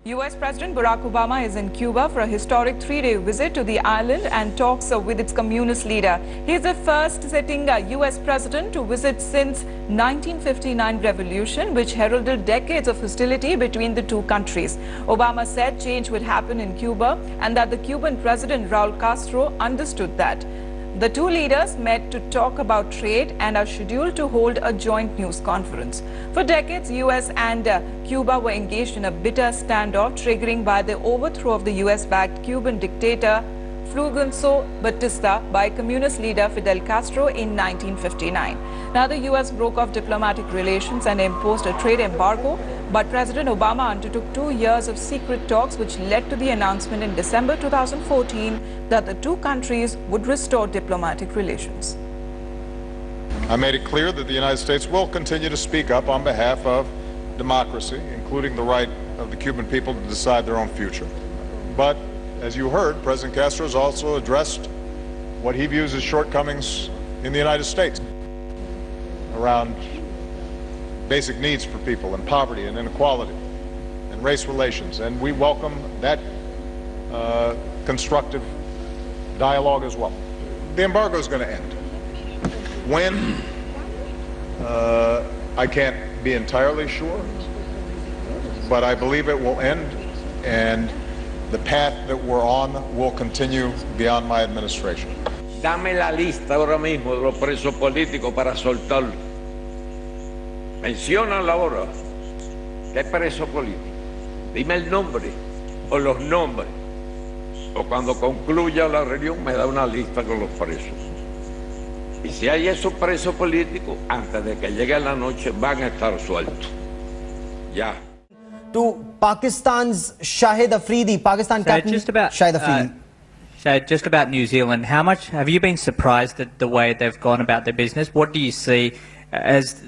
US President Barack Obama is in Cuba for a historic 3-day visit to the island and talks with its communist leader. He is the first sitting US president to visit since 1959 revolution, which heralded decades of hostility between the two countries. Obama said change would happen in Cuba and that the Cuban president Raul Castro understood that. The two leaders met to talk about trade and are scheduled to hold a joint news conference. For decades, US and Cuba were engaged in a bitter standoff, triggering by the overthrow of the US-backed Cuban dictator Fulgencio Batista by communist leader Fidel Castro in 1959. Now, the US broke off diplomatic relations and imposed a trade embargo, but President Obama undertook 2 years of secret talks, which led to the announcement in December 2014 that the two countries would restore diplomatic relations. I made it clear that the United States will continue to speak up on behalf of democracy, including the right of the Cuban people to decide their own future. But as you heard, President Castro has also addressed what he views as shortcomings in the United States around basic needs for people and poverty and inequality and race relations. And we welcome that constructive dialogue as well. The embargo is going to end. When? I can't be entirely sure, but I believe it will end, and the path that we're on will continue beyond my administration. Dame la lista ahora mismo de los presos políticos para soltarlos. Menciónalo ahora. ¿Qué preso político? Dime el nombre o los nombres. O cuando concluya la reunión me da una lista con los presos. Y si hay esos presos políticos, antes de que llegue la noche van a estar sueltos. Ya. To Pakistan's Shahid Afridi, Pakistan captain Shahid Afridi. Shahid, just about New Zealand, how much have you been surprised at the way they've gone about their business? What do you see as